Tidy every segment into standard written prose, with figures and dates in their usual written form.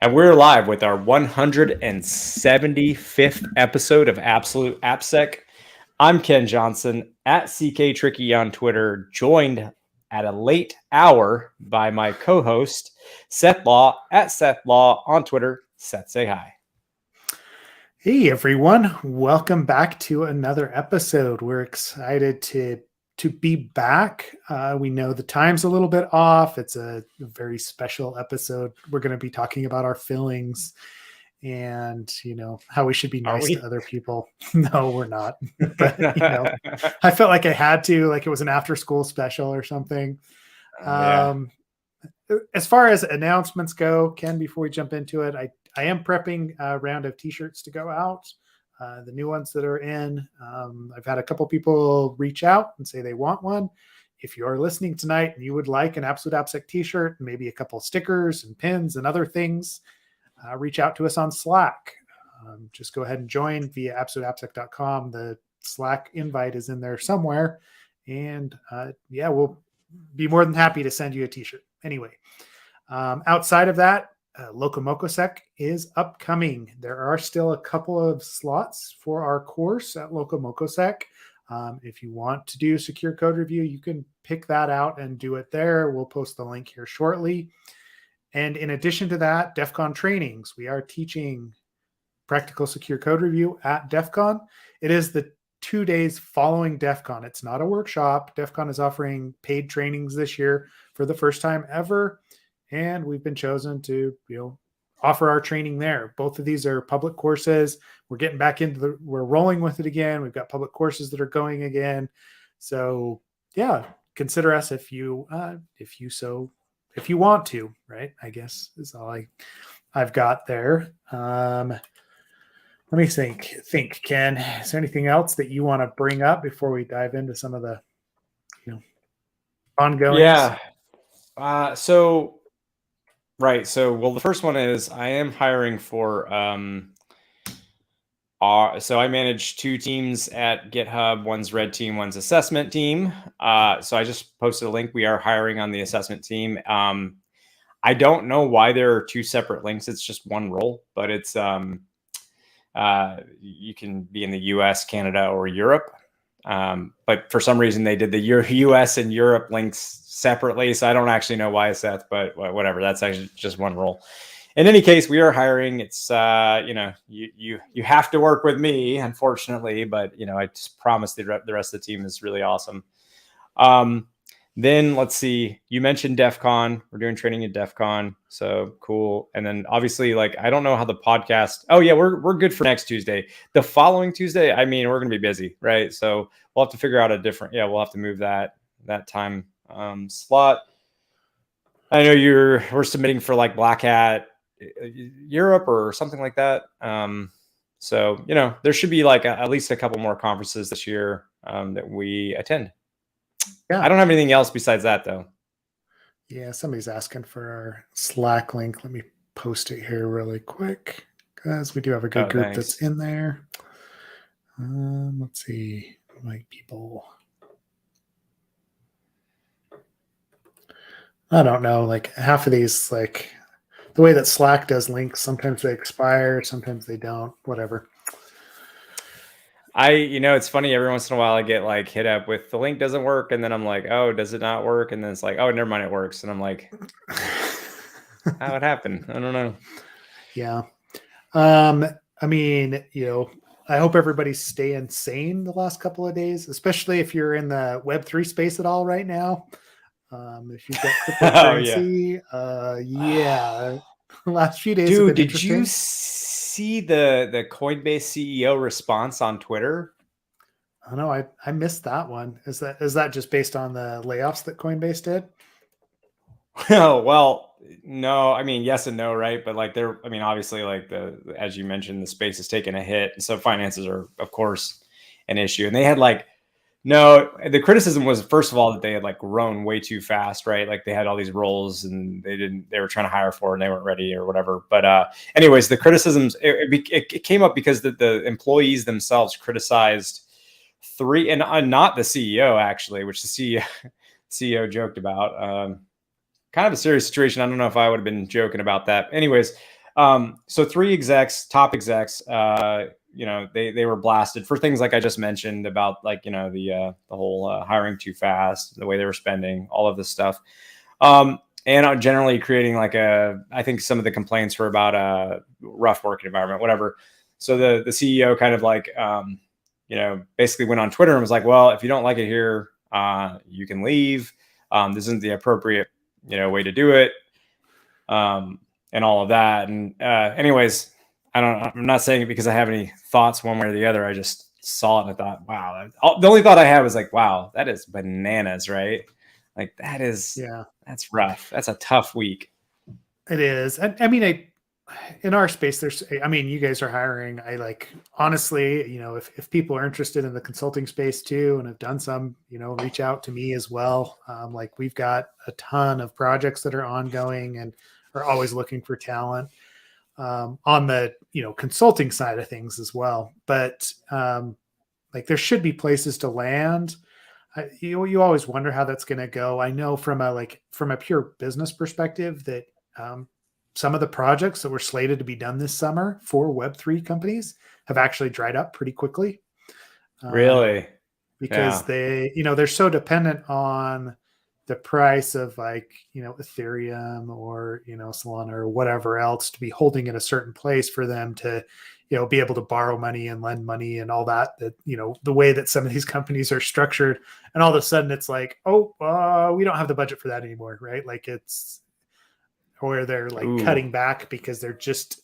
And we're live with our 175th episode of Absolute AppSec. I'm Ken Johnson at CK Tricky on Twitter, joined at a late hour by my co-host, Seth Law at Seth Law on Twitter. Seth, say hi. Hey everyone, welcome back to another episode. We're excited to be back. We know the time's a little bit off. It's a very special episode. We're going to be talking about our feelings and, how we should be nice to other people. No, we're not. But, I felt like I had to, like it was an after school special or something. As far as announcements go, Ken, before we jump into it, I am prepping a round of t-shirts to go out. The new ones that are in. I've had a couple people reach out and say they want one. If you are listening tonight and you would like an Absolute AppSec t-shirt, maybe a couple of stickers and pins and other things, reach out to us on Slack. Just go ahead and join via absoluteappsec.com. The Slack invite is in there somewhere. And we'll be more than happy to send you a t-shirt. Anyway, outside of that, LocomocoSec is upcoming. There are still a couple of slots for our course at LocomocoSec. If you want to do secure code review, you can pick that out and do it there. We'll post the link here shortly. And in addition to that, Defcon trainings. We are teaching practical secure code review at Defcon. It is the 2 days following Defcon. It's not a workshop. Defcon is offering paid trainings this year for the first time ever. And we've been chosen to, offer our training there. Both of these are public courses. We're getting back into we're rolling with it again. We've got public courses that are going again. So consider us if you want to, right? I guess is all I've got there. Let me think, Ken, is there anything else that you want to bring up before we dive into some of the, ongoing? Yeah. Right. So, the first one is I am hiring for, so I manage two teams at GitHub. One's red team, one's assessment team. So I just posted a link. We are hiring on the assessment team. I don't know why there are two separate links. It's just one role, but it's, you can be in the US, Canada, or Europe. But for some reason they did the US and Europe links separately. So I don't actually know why, Seth, but whatever. That's actually just one role. In any case, we are hiring. It's, you have to work with me, unfortunately, but, I just promise the rest of the team is really awesome. Then let's see, you mentioned Defcon. We're doing training at Defcon. So cool. And then obviously, I don't know how the podcast, we're good for next Tuesday. The following Tuesday, we're going to be busy, right? So we'll have to figure out we'll have to move that time slot. I know we're submitting for Black Hat Europe or something like that. So, there should be at least a couple more conferences this year that we attend. Yeah. I don't have anything else besides that though. Yeah. Somebody's asking for our Slack link. Let me post it here really quick because we do have a good group that's in there. Let's see, people. I don't know, half of these, the way that Slack does links, sometimes they expire, sometimes they don't, whatever. It's funny, every once in a while I get hit up with the link doesn't work. And then I'm like, oh, does it not work? And then it's like, oh, never mind, it works. And I'm like, how it happened? I don't know. Yeah. I hope everybody's staying sane the last couple of days, especially if you're in the Web3 space at all right now. If you've got cryptocurrency, the last few days. Dude, did you see the Coinbase CEO response on Twitter? Oh no, I missed that one. Is that just based on the layoffs that Coinbase did? Oh, well, no, yes and no, right? But obviously as you mentioned, the space has taken a hit. So finances are, of course, an issue. And they had no, the criticism was, first of all, that they had grown way too fast, right? They had all these roles and they were trying to hire for it and they weren't ready or whatever. But anyways, the criticisms, it came up because the employees themselves criticized three, and not the CEO actually, which the CEO joked about. Kind of a serious situation. I don't know if I would have been joking about that. Anyways, So three top execs, they were blasted for things like I just mentioned about like, the whole hiring too fast, the way they were spending, all of this stuff. And generally creating like I think some of the complaints were about a rough working environment, whatever. So the CEO kind of like, basically went on Twitter and was like, well, if you don't like it here, you can leave. This isn't the appropriate, way to do it. And all of that. And anyways, I'm not saying it because I have any thoughts one way or the other. I just saw it and I thought, wow. The only thought I had was like, wow, that is bananas, right? Like that's rough. That's a tough week. It is. And I mean, in our space, you guys are hiring. Honestly, if people are interested in the consulting space too, and have done some, reach out to me as well. Like we've got a ton of projects that are ongoing and are always looking for talent on the, consulting side of things as well. But like there should be places to land. You always wonder how that's going to go. I know from a pure business perspective that some of the projects that were slated to be done this summer for Web3 companies have actually dried up pretty quickly. Really? Because they're so dependent on the price of Ethereum or, Solana or whatever else to be holding in a certain place for them to, be able to borrow money and lend money and all that, the way that some of these companies are structured. And all of a sudden it's like, we don't have the budget for that anymore. Right. Like where they're cutting back because they're just,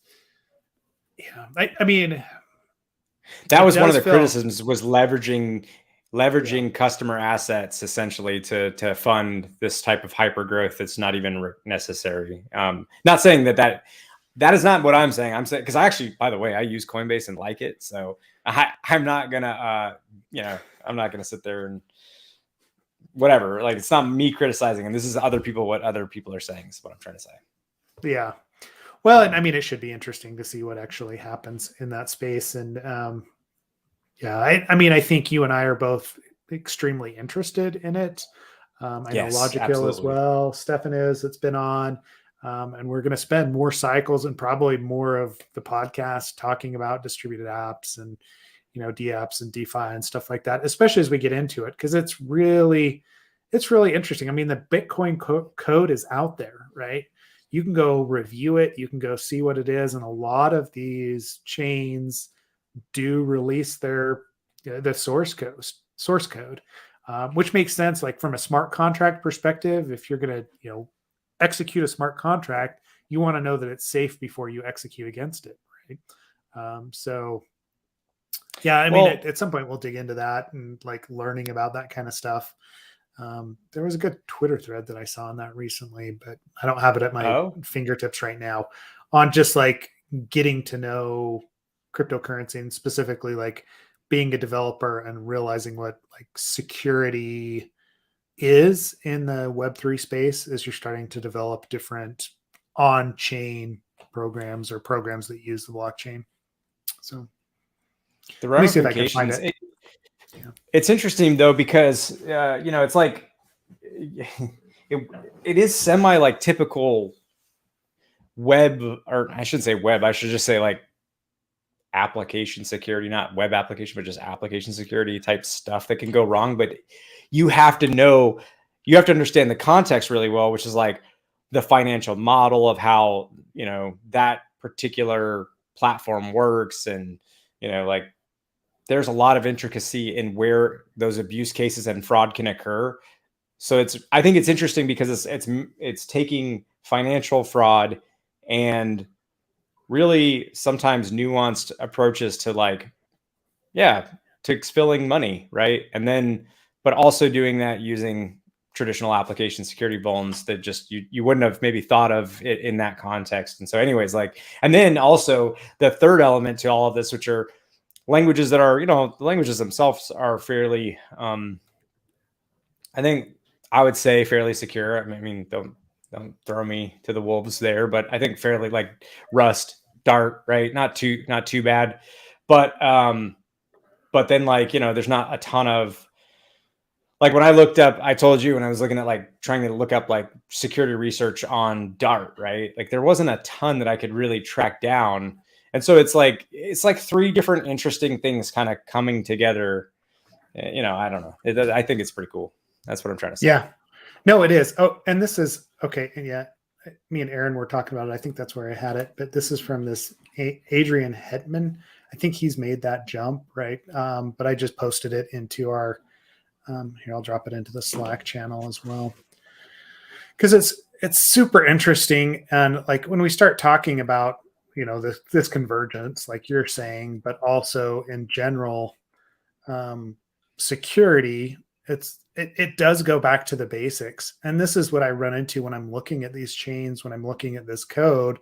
I mean, that was one of the criticisms was leveraging customer assets essentially to fund this type of hyper growth that's not even necessary. Not saying that is not what I'm saying. I'm saying, because I actually, by the way, I use Coinbase and like it. So I'm not gonna, I'm not gonna sit there and whatever. Like it's not me criticizing, and this is what other people are saying. Is what I'm trying to say. Yeah. Well, and I mean, it should be interesting to see what actually happens in that space. And I think you and I are both extremely interested in it. I know Logical as well. Stefan it's been on. And we're going to spend more cycles and probably more of the podcast talking about distributed apps and, DApps and DeFi and stuff like that, especially as we get into it, because it's really interesting. I mean, the Bitcoin code is out there, right? You can go review it. You can go see what it is. And a lot of these chains do release the source code, which makes sense. Like from a smart contract perspective, if you're going to, execute a smart contract, you want to know that it's safe before you execute against it. Right. At some point we'll dig into that and like learning about that kind of stuff. There was a good Twitter thread that I saw on that recently, but I don't have it at my fingertips right now on just like getting to know cryptocurrency and specifically like being a developer and realizing what like security is in the Web3 space as you're starting to develop different on-chain programs or programs that use the blockchain. So the ramifications, it's interesting though, because, it's like, it is semi like typical web, or I shouldn't say web, I should just say like application security, not web application, but just application security type stuff that can go wrong. But you have to understand the context really well, which is like the financial model of how, that particular platform works. And, like there's a lot of intricacy in where those abuse cases and fraud can occur. So I think it's interesting because it's taking financial fraud and really sometimes nuanced approaches to like, to expelling money, right? And then, but also doing that using traditional application security vulns that just you wouldn't have maybe thought of it in that context. And so anyways, like, and then also the third element to all of this, which are languages that are, the languages themselves are fairly, I think I would say fairly secure. I mean, don't throw me to the wolves there, but I think fairly like Rust, Dart, right? Not too bad. But then like, there's not a ton of like when I looked up, I told you when I was looking at like trying to look up like security research on Dart, right? Like there wasn't a ton that I could really track down. And so it's like three different interesting things kind of coming together. I don't know. I think it's pretty cool. That's what I'm trying to say. Yeah, no, it is. Oh, and this is okay. And yeah, me and Aaron were talking about it. I think that's where I had it, but this is from this Adrian Hetman. I think he's made that jump, right? But I just posted it into our, here, I'll drop it into the Slack channel as well. Because it's super interesting. And like when we start talking about, this convergence, like you're saying, but also in general, security, it does go back to the basics. And this is what I run into when I'm looking at these chains, when I'm looking at this code,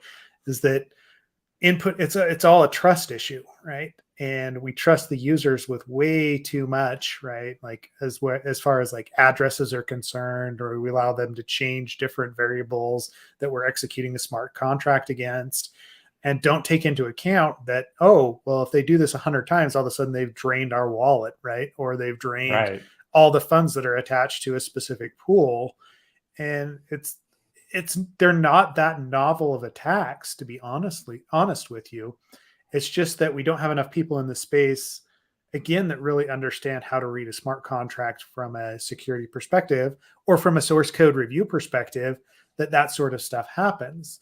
is that input, it's all a trust issue, right? And we trust the users with way too much, right? Like as far as like addresses are concerned, or we allow them to change different variables that we're executing a smart contract against, and don't take into account that, oh, well, if they do this 100 times, all of a sudden they've drained our wallet, right? Or they've drained all the funds that are attached to a specific pool. And they're not that novel of attacks, to be honest with you. It's just that we don't have enough people in the space, again, that really understand how to read a smart contract from a security perspective or from a source code review perspective, that sort of stuff happens.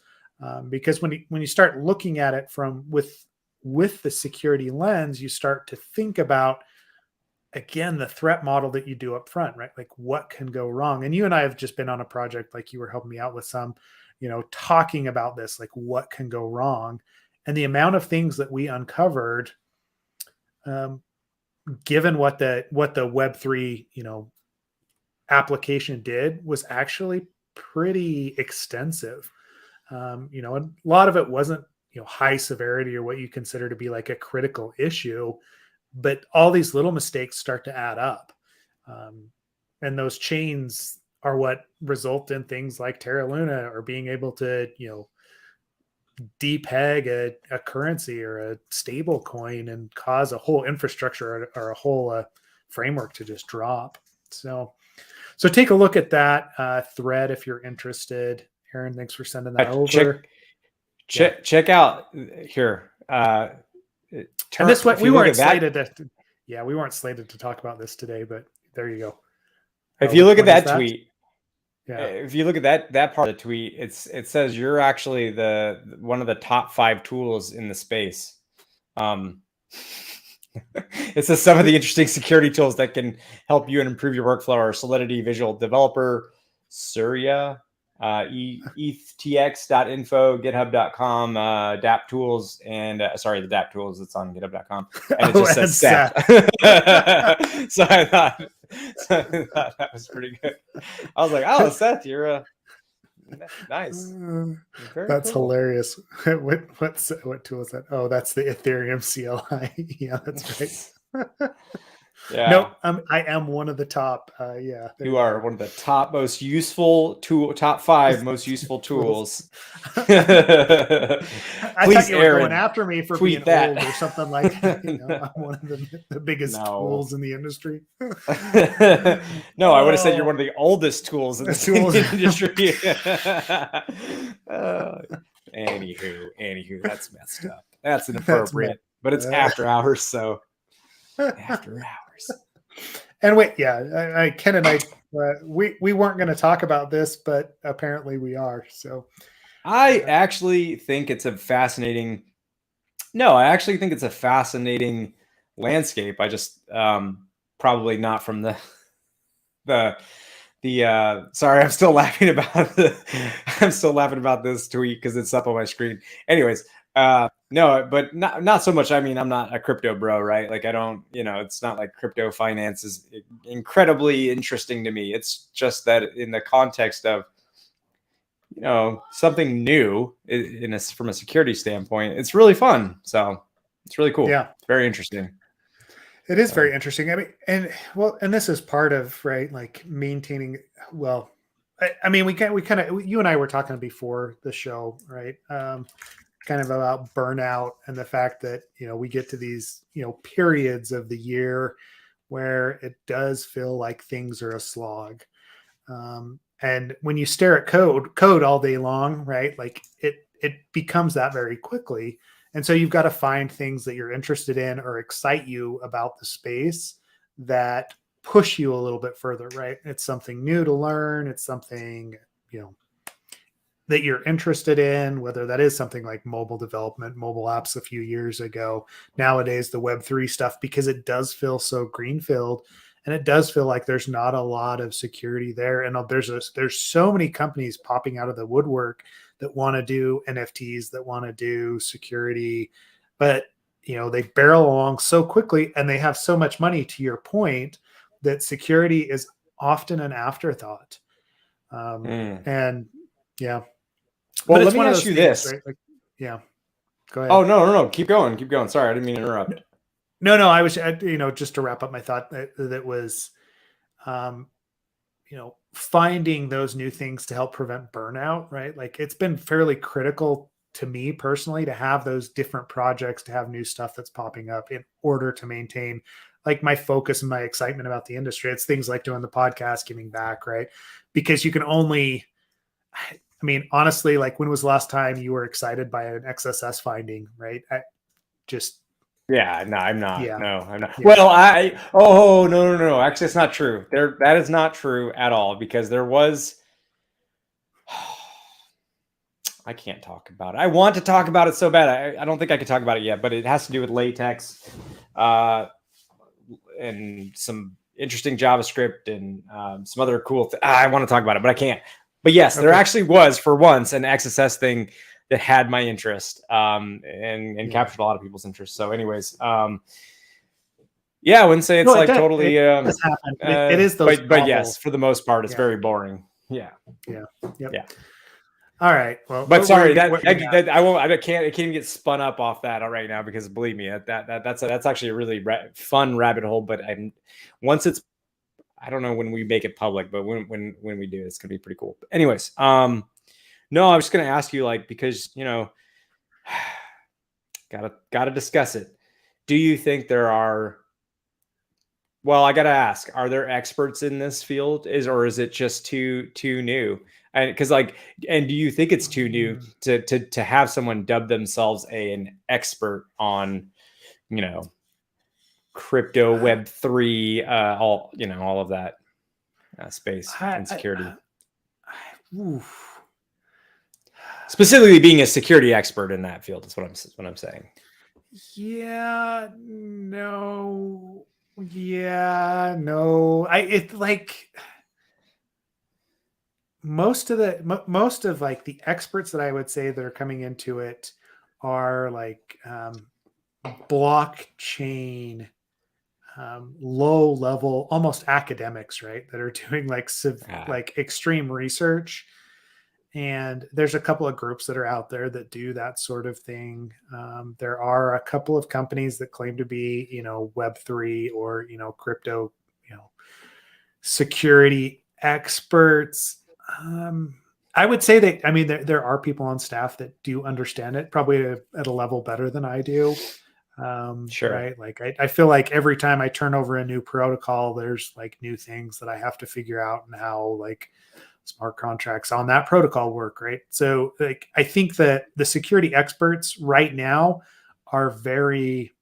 Because when you start looking at it with the security lens, you start to think about, again, the threat model that you do up front, right? Like what can go wrong? And you and I have just been on a project, like you were helping me out with some, talking about this, like what can go wrong. And the amount of things that we uncovered, given what the Web3, application did, was actually pretty extensive. A lot of it wasn't, high severity or what you consider to be like a critical issue, but all these little mistakes start to add up. And those chains are what result in things like Terra Luna, or being able to, depeg a currency or a stable coin and cause a whole infrastructure or a whole framework to just drop. So take a look at that thread if you're interested. Aaron, thanks for sending that over. Check out here. And this one, we weren't slated to talk about this today, but there you go. If you look at that tweet, if you look at that part of the tweet, it says you're actually one of the top 5 tools in the space. It says some of the interesting security tools that can help you and improve your workflow are Solidity, Visual Developer, Surya, etx.info, github.com, DAP tools, and the DAP tools, it's on github.com, and it just says Seth. So I thought that was pretty good. I was like, oh, Seth, you're nice. That's cool. Hilarious. What tool is that? Oh, that's the Ethereum CLI. Yeah, that's right. Yeah. Nope. I am one of the top. Yeah. You are one of the top 5 most useful tools. I thought you were going after me for being old or something like that. I'm one of the biggest tools in the industry. No, I would have said you're one of the oldest tools in the industry. Anywho, that's messed up. That's inappropriate. But it's after hours, so after hours. And wait, yeah, Ken and I, we weren't going to talk about this, but apparently we are. So I actually think it's a fascinating. No, I actually think it's a fascinating landscape. I just probably not from the sorry, I'm still laughing about this tweet because it's up on my screen. Anyways, no, but not so much. I mean, I'm not a crypto bro, right? Like I don't, it's not like crypto finance is incredibly interesting to me. It's just that in the context of, something new from a security standpoint, it's really fun. So it's really cool. Yeah. It's very interesting. It is very interesting. I mean, and this is part of, right, like maintaining, I mean, we kind of, you and I were talking before the show, right? Kind of about burnout and the fact that, we get to these, periods of the year where it does feel like things are a slog. And when you stare at code all day long, right? Like it becomes that very quickly. And so you've got to find things that you're interested in or excite you about the space that push you a little bit further, right? It's something new to learn. It's something, that you're interested in, whether that is something like mobile development, mobile apps a few years ago, nowadays the Web3 stuff, because it does feel so greenfield and it does feel like there's not a lot of security there. And there's so many companies popping out of the woodwork that want to do NFTs, that want to do security, but they barrel along so quickly and they have so much money, to your point, that security is often an afterthought. And yeah. Well, let me ask you this. Right? Like, yeah. Go ahead. Oh, no. Keep going. Sorry, I didn't mean to interrupt. No, I was, just to wrap up my thought, that was, finding those new things to help prevent burnout, right? Like it's been fairly critical to me personally to have those different projects, to have new stuff that's popping up in order to maintain like my focus and my excitement about the industry. It's things like doing the podcast, giving back, right? Because you can only, honestly, like when was the last time you were excited by an XSS finding, right? Yeah, no, I'm not. Yeah. No, I'm not. Yeah. Well, no. Actually, it's not true. That is not true at all, because there was, I can't talk about it. I want to talk about it so bad. I don't think I can talk about it yet, but it has to do with latex, and some interesting JavaScript and some other cool I want to talk about it, but I can't. But yes, there actually was, for once, an XSS thing that had my interest, and captured a lot of people's interest. So anyways, yeah, I wouldn't say it's totally, it is those, but yes, for the most part, it's very boring. Yeah. All right. Well, but sorry, I won't. I can't even get spun up off that right now, because believe me, that's actually a really fun rabbit hole. But once it's, I don't know when we make it public, but when we do, it's gonna be pretty cool. But anyways, no, I was just gonna ask you, like, because gotta discuss it. Do you think there are? Well, I gotta ask: are there experts in this field? Or is it just too new? And because and do you think it's too new to have someone dub themselves an expert on, crypto, Web3, all of that space and security? Specifically, being a security expert in that field is what I'm saying. Yeah, no. Yeah, no. It's like most of like the experts that I would say that are coming into it are like blockchain, low level, almost academics, right? That are doing like extreme research. And there's a couple of groups that are out there that do that sort of thing. There are a couple of companies that claim to be, Web3 or, crypto, security experts. I would say that, there are people on staff that do understand it, probably at a level better than I do. Sure. Right. Like I feel like every time I turn over a new protocol, there's like new things that I have to figure out, and how like smart contracts on that protocol work. Right. So like, I think that the security experts right now are very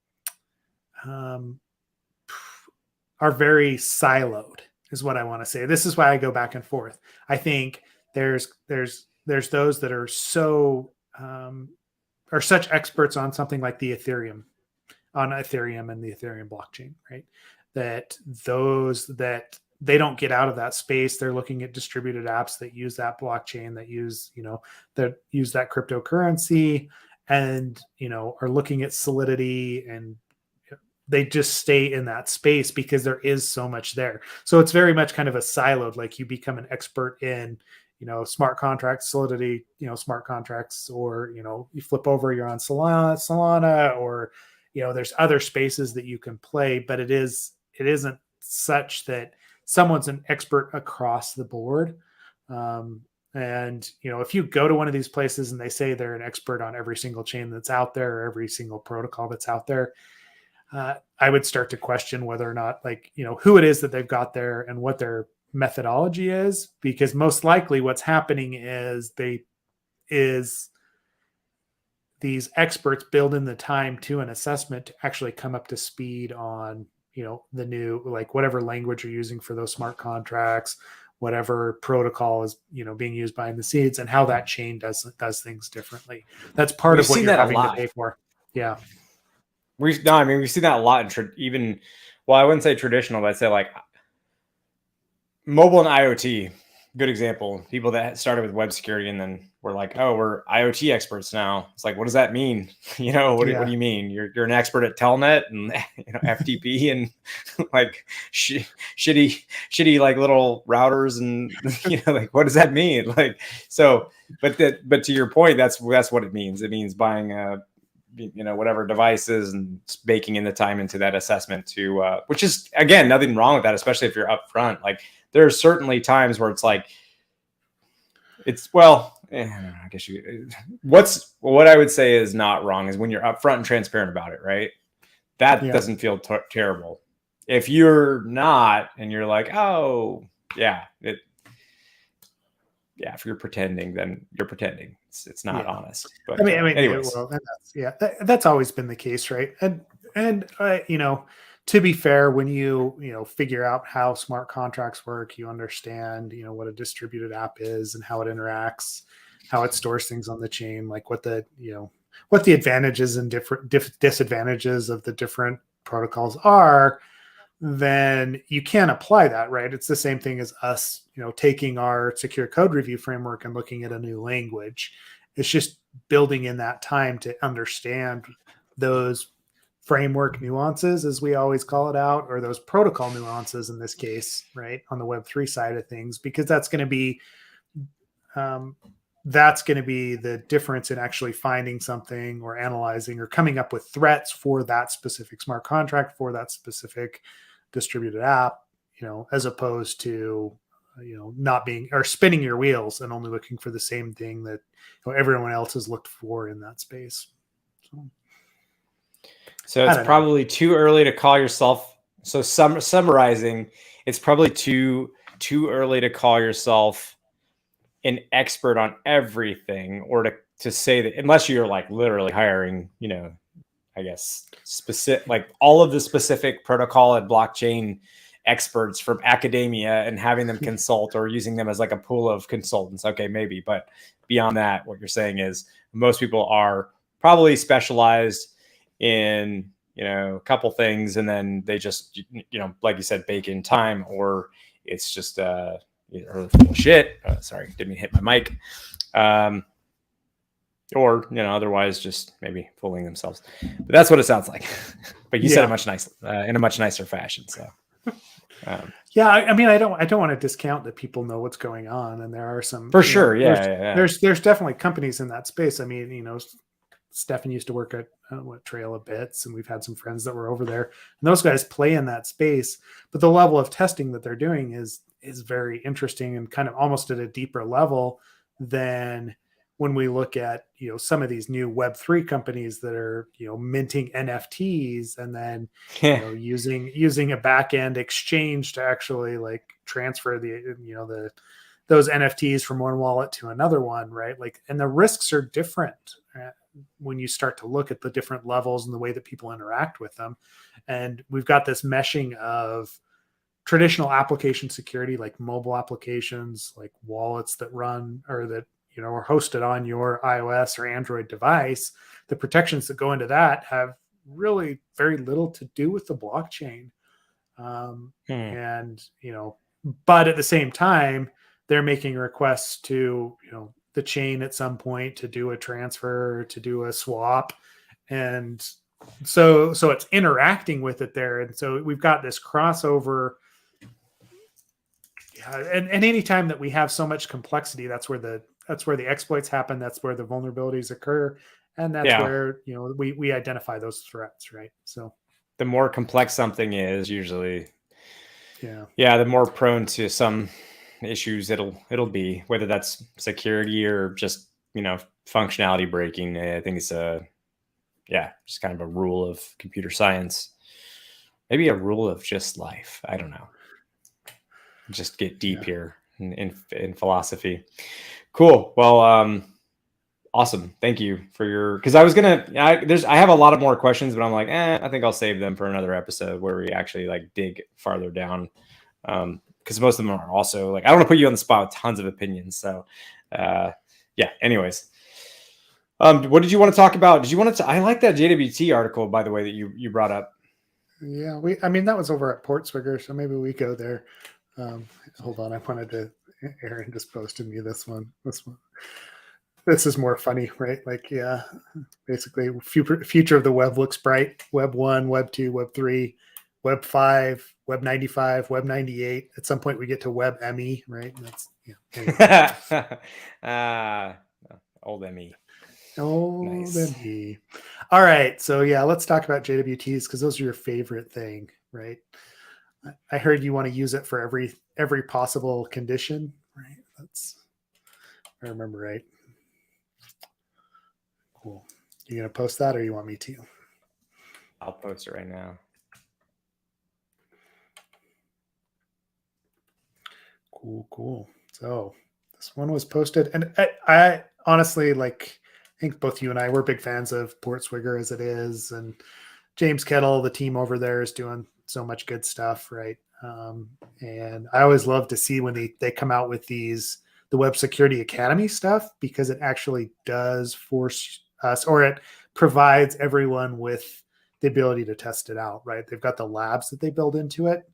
siloed, is what I want to say. This is why I go back and forth. I think there's those that are are such experts on something like Ethereum and the Ethereum blockchain, right? That they don't get out of that space. They're looking at distributed apps that use that blockchain, that use that cryptocurrency, and are looking at Solidity, and they just stay in that space because there is so much there. So it's very much kind of a siloed, like you become an expert in, smart contracts, Solidity, smart contracts, or, you flip over, you're on Solana, or, there's other spaces that you can play, but it isn't such that someone's an expert across the board. And, if you go to one of these places and they say they're an expert on every single chain that's out there, or every single protocol that's out there, I would start to question whether or not, like, who it is that they've got there and what their methodology is, because most likely what's happening is these experts build in the time to an assessment to actually come up to speed on, the new, like, whatever language you're using for those smart contracts, whatever protocol is, being used behind the scenes, and how that chain does things differently. That's part of what you're having to pay for. Yeah. We've seen that a lot in even, well, I wouldn't say traditional, but I'd say like mobile and IoT. Good example. People that started with web security and then were like, oh, we're IoT experts now. It's like, what does that mean? What do you mean? You're an expert at Telnet and FTP and like shitty like little routers and like, what does that mean? Like, so, but to your point, that's what it means. It means buying whatever devices and baking in the time into that assessment to which is, again, nothing wrong with that, especially if you're upfront. Like, there are certainly times where it's like, I guess what I would say is not wrong is when you're upfront and transparent about it, right? That doesn't feel terrible. If you're not and you're like, oh yeah, if you're pretending, then you're pretending. It's not honest. But I mean, anyways. well, that's always been the case, right? And to be fair, when you figure out how smart contracts work, you understand, what a distributed app is and how it interacts, how it stores things on the chain, like what the advantages and different disadvantages of the different protocols are, then you can apply that, right? It's the same thing as us, taking our secure code review framework and looking at a new language. It's just building in that time to understand those framework nuances, as we always call it out, or those protocol nuances in this case, right, on the Web3 side of things, because that's going to be the difference in actually finding something or analyzing or coming up with threats for that specific smart contract, for that specific distributed app, as opposed to, not being, or spinning your wheels and only looking for the same thing that everyone else has looked for in that space. So it's probably too early to call yourself. So summarizing, it's probably too early to call yourself an expert on everything, or to say that, unless you're like literally hiring, I guess specific, like all of the specific protocol and blockchain experts from academia and having them consult, or using them as like a pool of consultants. Okay, maybe. But beyond that, what you're saying is most people are probably specialized in, a couple things, and then they just, like you said, bake in time, or it's just or full of shit. Sorry, didn't mean to hit my mic. Or otherwise just maybe fooling themselves. But that's what it sounds like. But you said it in a much nicer fashion. So I mean, I don't want to discount that people know what's going on, and there are some, for sure. There's definitely companies in that space. I mean, Stefan used to work at Trail of Bits, and we've had some friends that were over there, and those guys play in that space. But the level of testing that they're doing is very interesting, and kind of almost at a deeper level than when we look at, some of these new Web3 companies that are, minting NFTs and then, using a back-end exchange to actually like transfer those NFTs from one wallet to another one, right? Like, and the risks are different when you start to look at the different levels and the way that people interact with them. And we've got this meshing of traditional application security, like mobile applications, like wallets that run, or that, are hosted on your iOS or Android device. The protections that go into that have really very little to do with the blockchain. And, but at the same time, they're making requests to, the chain at some point to do a transfer, to do a swap. And so it's interacting with it there. And so we've got this crossover. And anytime that we have so much complexity, that's where the exploits happen. That's where the vulnerabilities occur. And that's where, we identify those threats, right? So the more complex something is, usually, the more prone to some issues it'll be, whether that's security or just, functionality breaking. I think it's just kind of a rule of computer science. maybe a rule of just life. I don't know. Just get deep here in philosophy. Cool. Well, awesome. Thank you for your, because I was gonna, I have a lot of more questions, but I'm like, I think I'll save them for another episode where we actually like dig farther down. Because most of them are also like, I don't want to put you on the spot with tons of opinions. So, yeah. Anyways, what did you want to talk about? Did you want to? I like that JWT article, by the way, that you brought up. Yeah, I mean, that was over at portswigger, so maybe we go there. Hold on, I wanted to. Aaron just posted me this one. This is more funny, right? Like, yeah, basically, future of the web looks bright. Web 1, Web 2, Web 3, Web 5, Web 95, Web 98. At some point, we get to Web ME, right? And that's Anyway. Old ME. Old Nice. ME. All right, so yeah, let's talk about JWTs because those are your favorite thing, right? I heard you want to use it for every possible condition, right? That's, if I remember right. Cool. You gonna post that, or you want me to? I'll post it right now. Cool. So this one was posted, and I honestly, like, I think both you and I, we're big fans of portswigger as it is, and James Kettle, the team over there, is doing so much good stuff, right? And I always love to see when they come out with the Web Security Academy stuff, because it actually does force us, or it provides everyone with the ability to test it out, right? They've got the labs that they build into it,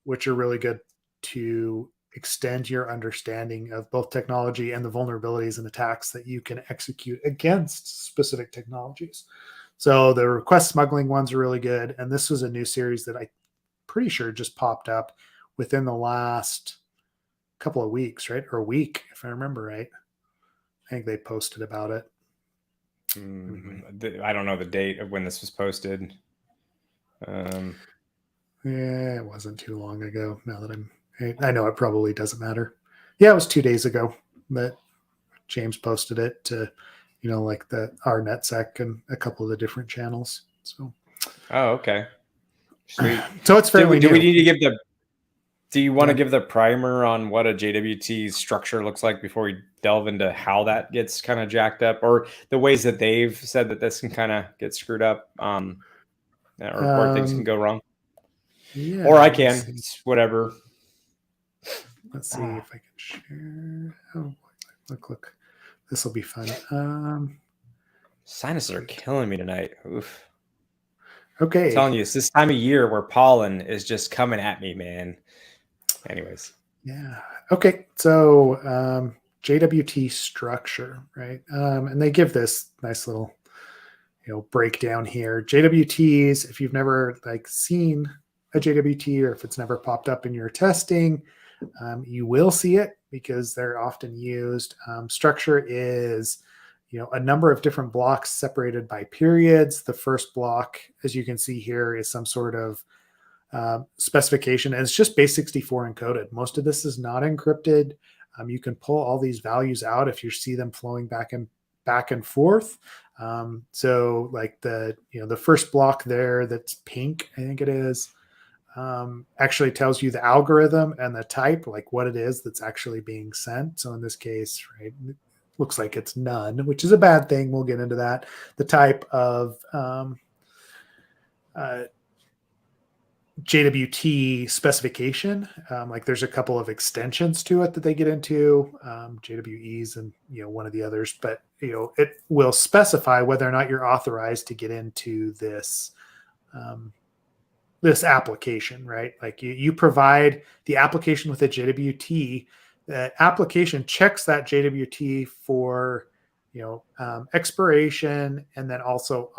which are really good to extend your understanding of both technology and the vulnerabilities and attacks that you can execute against specific technologies. So the request smuggling ones are really good. And this was a new series that I'm pretty sure just popped up within the last couple of weeks, right? Or a week, if I remember right. I think they posted about it. I don't know the date of when this was posted. Yeah, it wasn't too long ago. Now that I know it probably doesn't matter. Yeah, it was 2 days ago that James posted it to, like our NetSec and a couple of the different channels. So. Oh, okay. Sweet. So it's fairly do new. We need to give the? Do you want to give the primer on what a JWT structure looks like before we delve into how that gets kind of jacked up, or the ways that they've said that this can kind of get screwed up, or where things can go wrong? Yeah. Or I can. It's whatever. Let's see if I can share. Oh, look. This will be fun. Sinuses are killing me tonight. Oof. Okay. I'm telling you, it's this time of year where pollen is just coming at me, man. Anyways. Yeah. Okay. So JWT structure, right? And they give this nice little, breakdown here. JWTs, if you've never seen a JWT, or if it's never popped up in your testing, you will see it because they're often used. Structure is, a number of different blocks separated by periods. The first block, as you can see here, is some sort of specification, and it's just base64 encoded. Most of this is not encrypted. You can pull all these values out if you see them flowing back and forth. So like the first block there that's pink, I think it is, actually tells you the algorithm and the type, like what it is that's actually being sent. So in this case, right, it looks like it's none, which is a bad thing. We'll get into that. The type of JWT specification, like there's a couple of extensions to it that they get into, JWEs and one of the others, but it will specify whether or not you're authorized to get into this this application, right? Like you provide the application with a JWT. That application checks that JWT for expiration and then also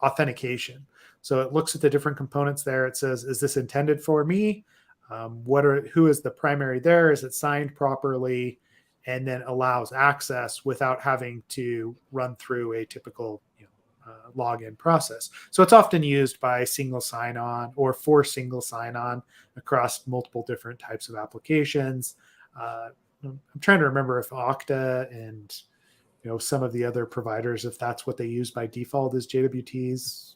authentication. So it looks at the different components there. It says, is this intended for me? Who is the primary there? Is it signed properly? And then allows access without having to run through a typical login process. So it's often used by single sign-on or for single sign-on across multiple different types of applications. I'm trying to remember if Okta and some of the other providers, if that's what they use by default as JWTs.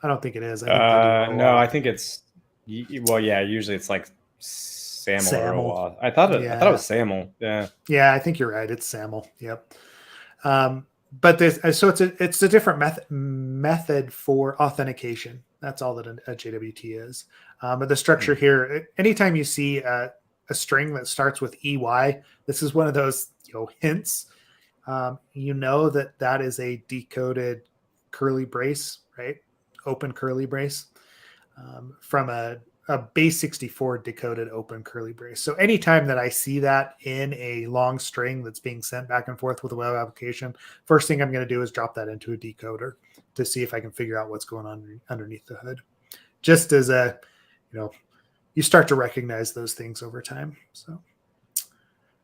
I don't think it is. I think they do No, I think it's Well, yeah, usually it's like SAML or SAML. OAuth. I thought it was SAML. Yeah. Yeah, I think you're right. It's SAML. Yep. But so it's a different method for authentication. That's all that a JWT is. But the structure here, anytime you see a string that starts with EY, this is one of those hints. That is a decoded curly brace, right? Open curly brace from a base 64 decoded open curly brace. So anytime that I see that in a long string that's being sent back and forth with a web application, first thing I'm going to do is drop that into a decoder to see if I can figure out what's going on underneath the hood. Just as you start to recognize those things over time. So,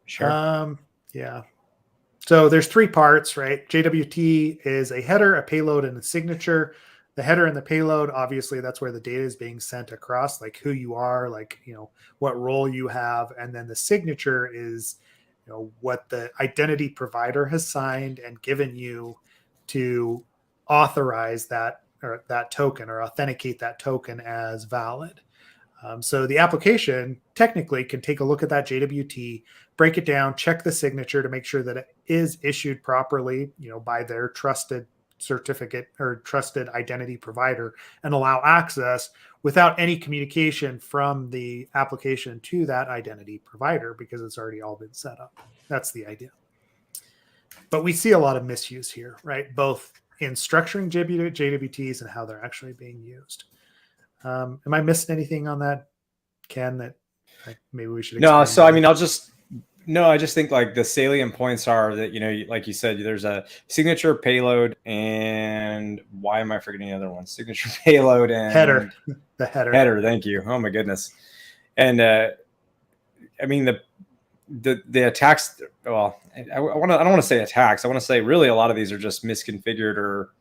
sure. Yeah. So there's 3 parts, right? JWT is a header, a payload, and a signature. The header and the payload, obviously, that's where the data is being sent across, like who you are, like, what role you have. And then the signature is, what the identity provider has signed and given you to authorize that token or authenticate that token as valid. So the application technically can take a look at that JWT, break it down, check the signature to make sure that it is issued properly, by their trusted certificate or trusted identity provider, and allow access without any communication from the application to that identity provider because it's already all been set up. That's the idea. But we see a lot of misuse here, right? Both in structuring JWTs and how they're actually being used. Am I missing anything on that, Ken, that maybe we should explain? No, so better? I just think like the salient points are that, like you said, there's a signature, payload, and why am I forgetting the other one? Signature, payload, and header. The header. Header, thank you. Oh my goodness. And I mean the attacks, well, I don't want to say attacks. I want to say really a lot of these are just misconfigured or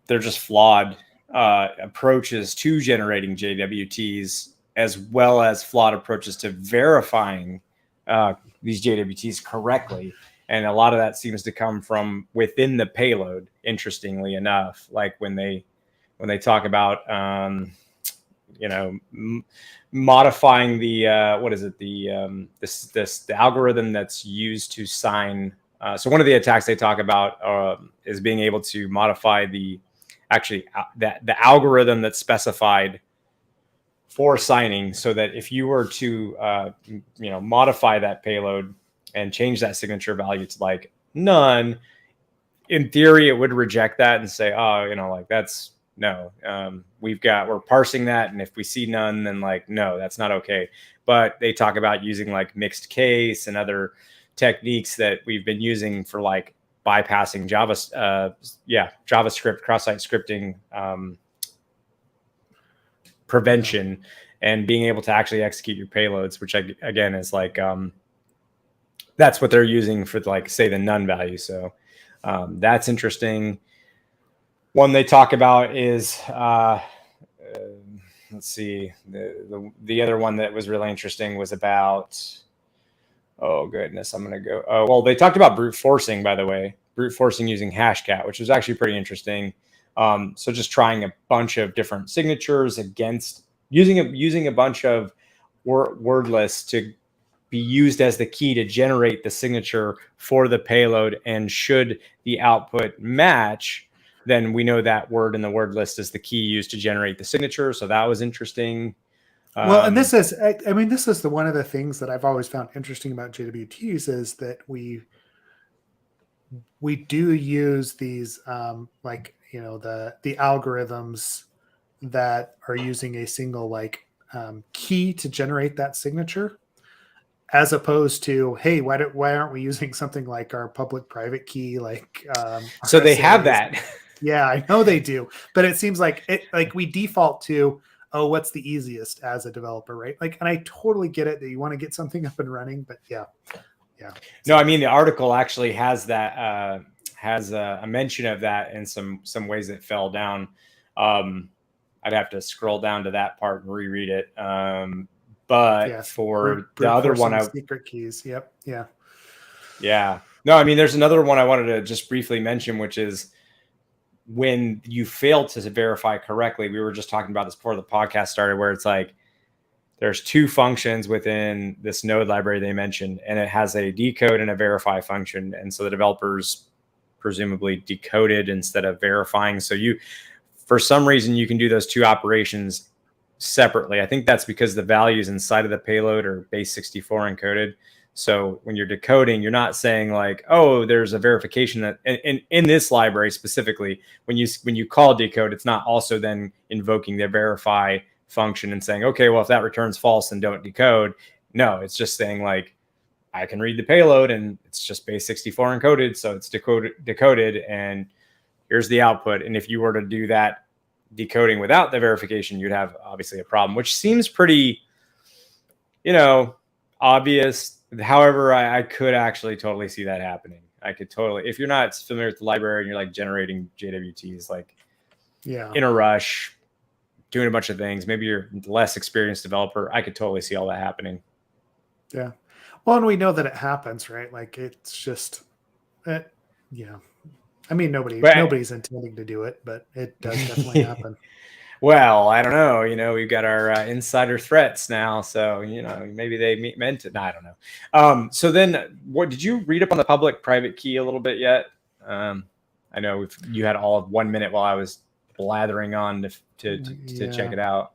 they're just flawed approaches to generating JWTs, as well as flawed approaches to verifying these JWTs correctly. And a lot of that seems to come from within the payload, interestingly enough, like when they talk about, modifying the, the algorithm that's used to sign. So one of the attacks they talk about is being able to modify the algorithm that's specified for signing, so that if you were to modify that payload and change that signature value to like none, in theory it would reject that and say, that's no, we're parsing that, and if we see none, then like no, that's not okay. But they talk about using like mixed case and other techniques that we've been using for like bypassing JavaScript cross-site scripting prevention and being able to actually execute your payloads, which again is like that's what they're using for like say the none value. So that's interesting. One they talk about is let's see, the other one that was really interesting was about, oh goodness, I'm going to go. Oh, well, they talked about brute forcing, by the way, brute forcing using Hashcat, which was actually pretty interesting. So just trying a bunch of different signatures against using a bunch of word lists to be used as the key to generate the signature for the payload. And should the output match, then we know that word in the word list is the key used to generate the signature. So that was interesting. Well, and this is one of the things that I've always found interesting about JWTs is that we do use these the algorithms that are using a single key to generate that signature, as opposed to, hey, why aren't we using something like our public private key? So they have that. Yeah, I know they do, but it seems like we default to, oh, what's the easiest as a developer, right? And I totally get it that you want to get something up and running, but yeah. No, I mean the article actually has that has a mention of that in some ways that fell down. I'd have to scroll down to that part and reread it. But yes, for the other one, secret keys. Yep. Yeah. Yeah. No, I mean there's another one I wanted to just briefly mention, which is when you fail to verify correctly, we were just talking about this before the podcast started, where it's like there's two functions within this node library they mentioned, and it has a decode and a verify function. And so the developers presumably decoded instead of verifying. So you, for some reason, you can do those two operations separately. I think that's because the values inside of the payload are base 64 encoded. So when you're decoding, you're not saying like, oh, there's a verification that in this library specifically, when you call decode, it's not also then invoking the verify function and saying, okay, well, if that returns false, then don't decode. No, it's just saying like, I can read the payload and it's just base 64 encoded. So it's decoded and here's the output. And if you were to do that decoding without the verification, you'd have obviously a problem, which seems pretty, obvious. However, I could actually totally see that happening. I could totally, if you're not familiar with the library and you're like generating JWTs, like in a rush, doing a bunch of things, maybe you're a less experienced developer, I could totally see all that happening. Yeah. Well, and we know that it happens, right? Like it's just, I mean, nobody's intending to do it, but it does definitely happen. Well, I don't know. We've got our insider threats now, so maybe they meant it. No, I don't know. So then, what did you read up on the public-private key a little bit yet? I know you had all of 1 minute while I was blathering on to check it out.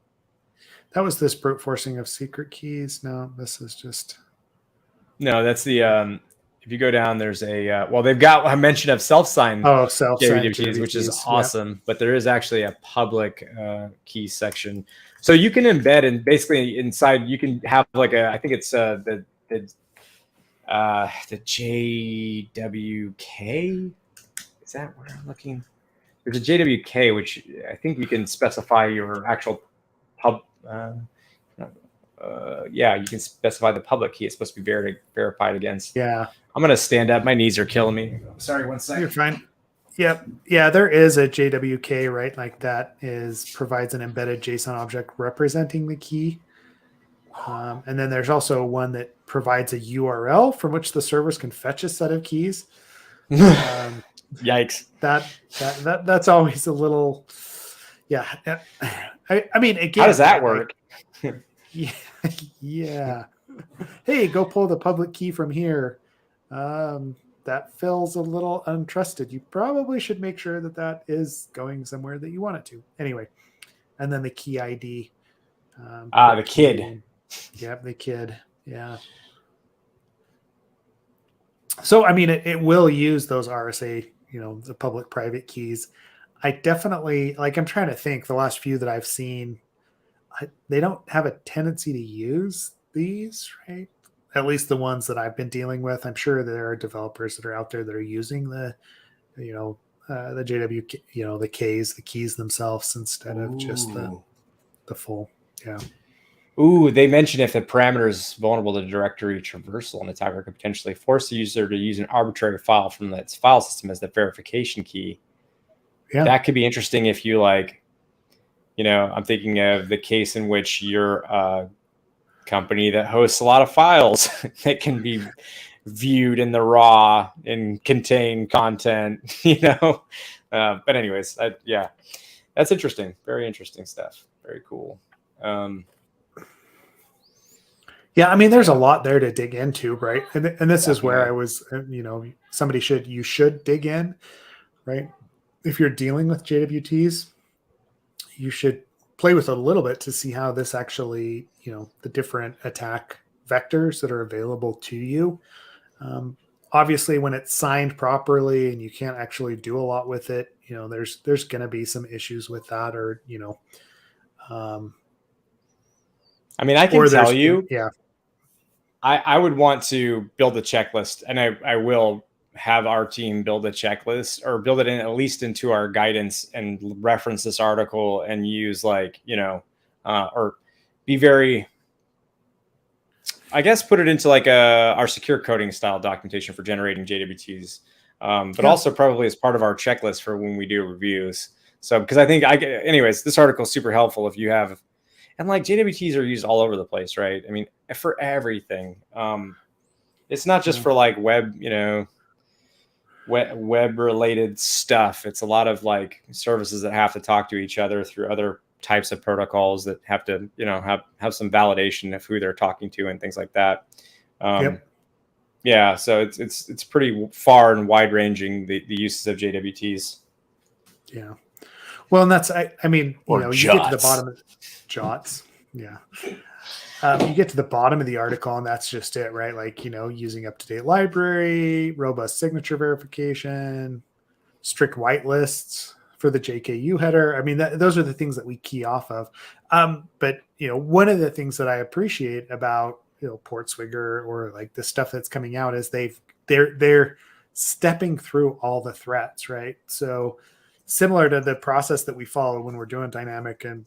That was this brute forcing of secret keys. No, this is just. No, that's the. If you go down, there's a they've got a mention of self-signed JWTs, which is awesome. Yeah. But there is actually a public key section, so you can embed and basically inside you can have like I think it's the JWK. Is that where I'm looking? There's a JWK, which I think you can specify your actual you can specify the public key it's supposed to be verified against. Yeah. I'm going to stand up. My knees are killing me. Sorry, 1 second. You're fine. Yep. Yeah, there is a JWK, right? Like that provides an embedded JSON object representing the key. And then there's also one that provides a URL from which the servers can fetch a set of keys. Yikes. That's always a little, yeah. I mean, again, how does that work? Yeah. Hey, go pull the public key from here. That feels a little untrusted. You probably should make sure that is going somewhere that you want it to. Anyway, and then the key ID. The kid. Yep, the kid. Yeah. So, I mean, it will use those RSA, the public-private keys. I definitely, I'm trying to think, the last few that I've seen, they don't have a tendency to use these, right? At least the ones that I've been dealing with. I'm sure there are developers that are out there that are using the JWK, the keys themselves instead of just the full. Yeah. Ooh, they mentioned if the parameter is vulnerable to directory traversal, an attacker could potentially force the user to use an arbitrary file from its file system as the verification key. Yeah. That could be interesting if you I'm thinking of the case in which you're a company that hosts a lot of files that can be viewed in the raw and contain content, But anyways, that's interesting. Very interesting stuff. Very cool. Yeah, I mean, there's a lot there to dig into, right? And this is where I was, you should dig in, right? If you're dealing with JWTs, you should play with it a little bit to see how this actually, the different attack vectors that are available to you. Obviously, when it's signed properly and you can't actually do a lot with it, there's going to be some issues with that, or I mean, I can tell you, yeah, I would want to build a checklist, and I will have our team build a checklist or build it in at least into our guidance and reference this article and use or be very, I guess, put it into our secure coding style documentation for generating JWTs, but also probably as part of our checklist for when we do reviews. So, because I think anyways, this article is super helpful if you have, and JWTs are used all over the place, right? I mean, for everything. It's not just for web, web related stuff. It's a lot of like services that have to talk to each other through other types of protocols that have to, have some validation of who they're talking to and things like that. Yeah, so it's pretty far and wide ranging, the uses of JWTs. Yeah. Well, and that's, I mean, Or you get to the bottom of JWTs. Yeah. You get to the bottom of the article and that's just it, right? Like, using up-to-date library, robust signature verification, strict whitelists for the JKU header. I mean, those are the things that we key off of. But, one of the things that I appreciate about, portswigger or like the stuff that's coming out is they're stepping through all the threats, right? So similar to the process that we follow when we're doing dynamic and,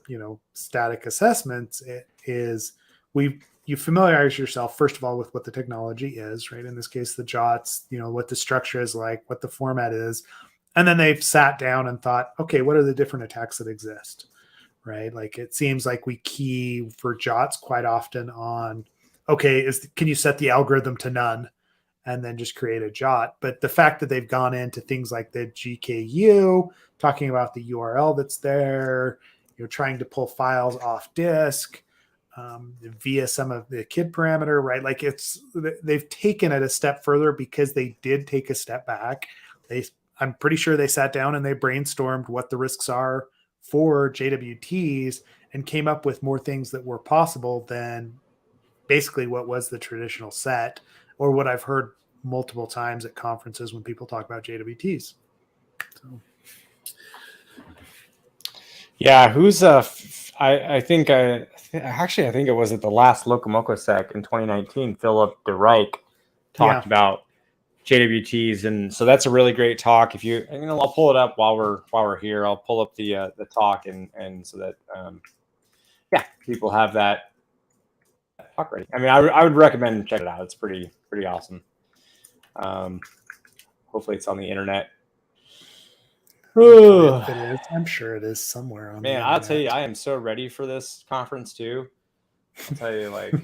static assessments, it is you familiarize yourself, first of all, with what the technology is, right? In this case, the JWTs, what the structure is like, what the format is. And then they've sat down and thought, okay, what are the different attacks that exist, right? Like it seems like we key for JWTs quite often on, okay, can you set the algorithm to none and then just create a JWT? But the fact that they've gone into things like the GKU, talking about the URL that's there, trying to pull files off disk via some of the KID parameter, right? Like they've taken it a step further because they did take a step back. I'm pretty sure they sat down and they brainstormed what the risks are for JWTs and came up with more things that were possible than basically what was the traditional set, or what I've heard multiple times at conferences when people talk about JWTs. So. Yeah, I think it was at the last LocomocoSec in 2019, Philip DeReich talked about JWTs, and so that's a really great talk. If I'll pull it up while we're here. I'll pull up the talk and so that people have that talk ready. I mean, I would recommend check it out. It's pretty awesome. Hopefully, it's on the internet. If it is, I'm sure it is somewhere on. Man, I'll tell you, I am so ready for this conference too. I'll tell you, like,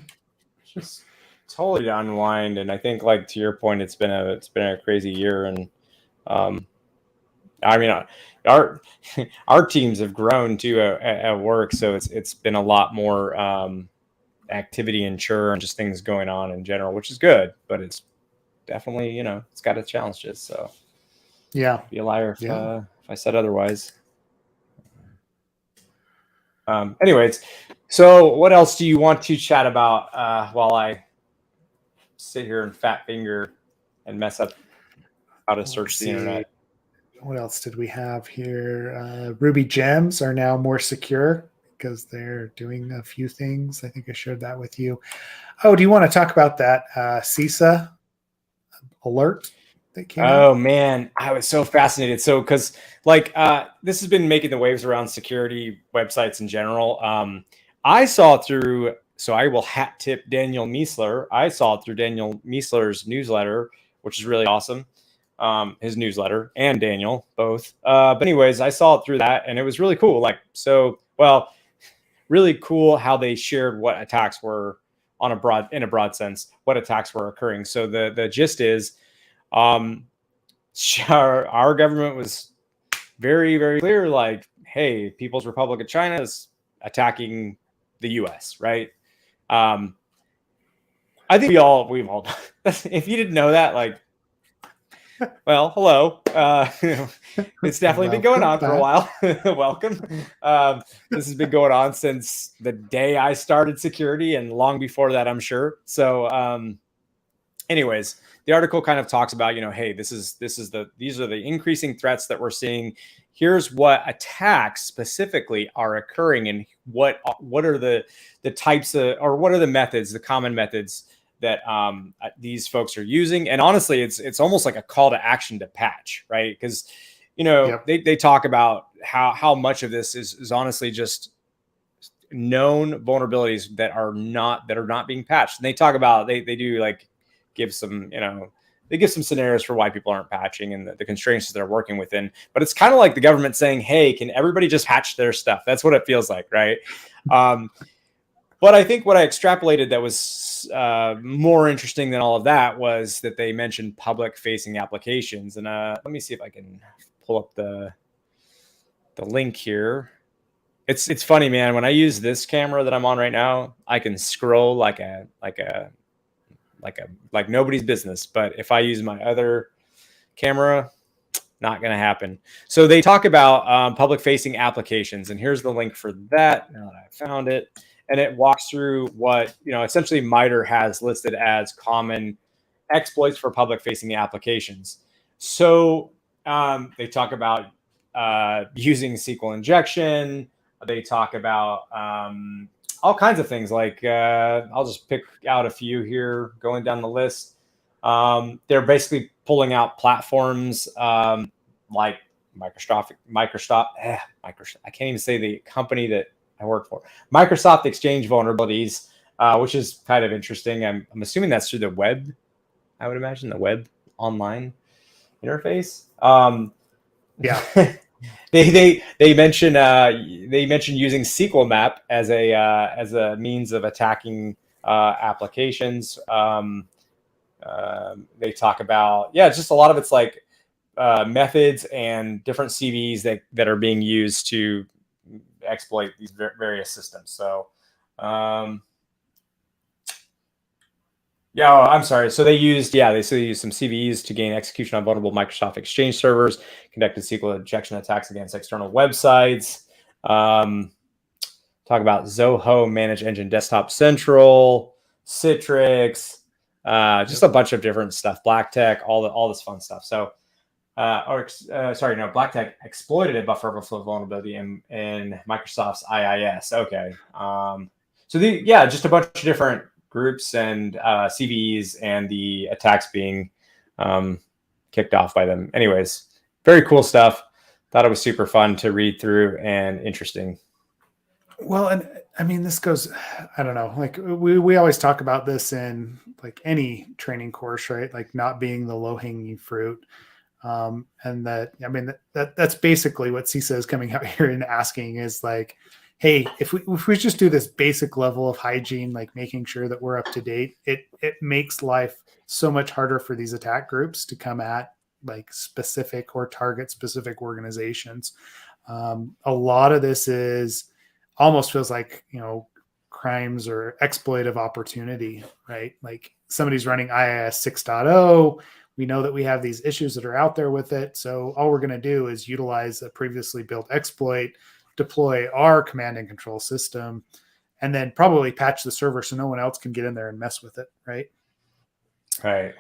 just totally to unwind. And I think, like, to your point, it's been a crazy year. And I mean, our teams have grown too at work, so it's been a lot more activity and churn, just things going on in general, which is good. But it's definitely, it's got its challenges. So be a liar if I said otherwise. Anyways, so what else do you want to chat about while I sit here and fat finger and mess up how to search the internet? What else did we have here? Ruby gems are now more secure because they're doing a few things. I think I shared that with you. Oh, do you want to talk about that CISA alert that came out? Man, I was so fascinated. So, because this has been making the waves around security websites in general. I saw it through, so I will hat tip Daniel Miessler. I saw it through Daniel Miessler's newsletter, which is really awesome. His newsletter and Daniel both. But anyways, I saw it through that and it was really cool. Really cool how they shared what attacks were in a broad sense, what attacks were occurring. So the gist is, our government was very, very clear, like, hey, People's Republic of China is attacking the US, right? I think we've all if you didn't know that, like, well, hello. It's definitely been going on for a while. Welcome. This has been going on since the day I started security and long before that, I'm sure. So anyways, the article kind of talks about, hey, these are the increasing threats that we're seeing. Here's what attacks specifically are occurring and what are the types of, or what are the methods, the common methods that these folks are using. And honestly, it's almost like a call to action to patch, right? Because, they talk about how much of this is honestly just known vulnerabilities that are not being patched. And they talk about, they do like give some, they give some scenarios for why people aren't patching and the constraints that they're working within. But it's kind of like the government saying, hey, can everybody just patch their stuff? That's what it feels like, right? But I think what I extrapolated that was more interesting than all of that was that they mentioned public-facing applications. And let me see if I can pull up the link here. It's funny, man. When I use this camera that I'm on right now, I can scroll like nobody's business. But if I use my other camera, not going to happen. So they talk about public-facing applications, and here's the link for that. Now that I found it, and it walks through what essentially MITRE has listed as common exploits for public-facing applications. So they talk about using SQL injection. They talk about all kinds of things. Like I'll just pick out a few here, going down the list. They're basically pulling out platforms like Microsoft. I can't even say the company that I work for. Microsoft Exchange vulnerabilities, which is kind of interesting. I'm assuming that's through the web. I would imagine the web online interface. Yeah. They mention using SQL map as a means of attacking applications. They talk about just a lot of it's like methods and different CVEs that are being used to exploit these various systems. So I'm sorry. So they used some CVEs to gain execution on vulnerable Microsoft Exchange servers, conducted SQL injection attacks against external websites. Talk about Zoho, Managed Engine Desktop Central, Citrix, just a bunch of different stuff. Black Tech, all this fun stuff. So, Black Tech exploited a buffer overflow vulnerability in Microsoft's IIS. Okay. Just a bunch of different groups and CVEs and the attacks being kicked off by them. Anyways, very cool stuff. Thought it was super fun to read through and interesting. Well, and I mean, this goes, I don't know, like we always talk about this in like any training course, right? Like not being the low hanging fruit. And that's basically what CISA is coming out here and asking is like, hey, if we just do this basic level of hygiene, like making sure that we're up to date, it makes life so much harder for these attack groups to come at like specific or target specific organizations. A lot of this is almost feels like, crimes or exploitive opportunity, right? Like somebody's running IIS 6.0. We know that we have these issues that are out there with it. So all we're going to do is utilize a previously built exploit, deploy our command and control system, and then probably patch the server so no one else can get in there and mess with it, right? Right.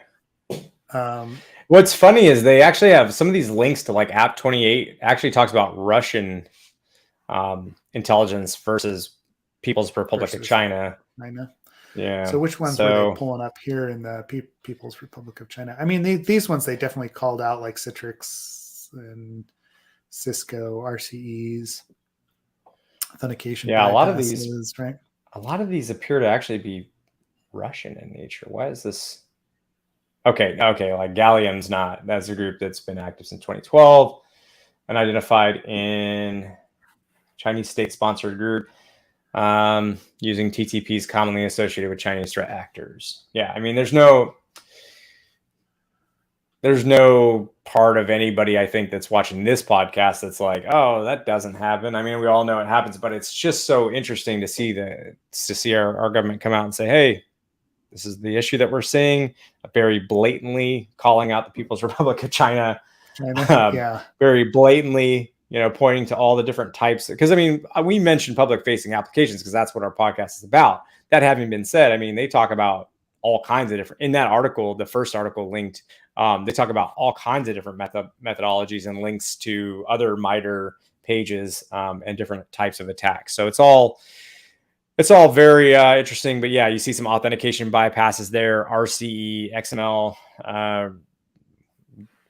What's funny is they actually have some of these links to like App 28 actually talks about Russian intelligence versus People's Republic of China. Yeah. So which ones were they pulling up here in the People's Republic of China? I mean, these ones they definitely called out, like Citrix and Cisco, RCEs, authentication. Yeah, a lot of these, right? A lot of these appear to actually be Russian in nature. Why is this? Okay, like Gallium's not. That's a group that's been active since 2012 and identified in Chinese state-sponsored group using TTPs commonly associated with Chinese threat actors. Yeah, I mean, there's no part of anybody, I think, that's watching this podcast that's like, oh, that doesn't happen. I mean, we all know it happens, but it's just so interesting to see our government come out and say, hey, this is the issue that we're seeing, very blatantly calling out the People's Republic of China. Very blatantly, pointing to all the different types. Because, I mean, we mentioned public-facing applications because that's what our podcast is about. That having been said, I mean, they talk about all kinds of different, in that article, the first article linked, they talk about all kinds of different methodologies and links to other MITRE pages and different types of attacks. So it's all very interesting. But yeah, you see some authentication bypasses there, RCE, XML,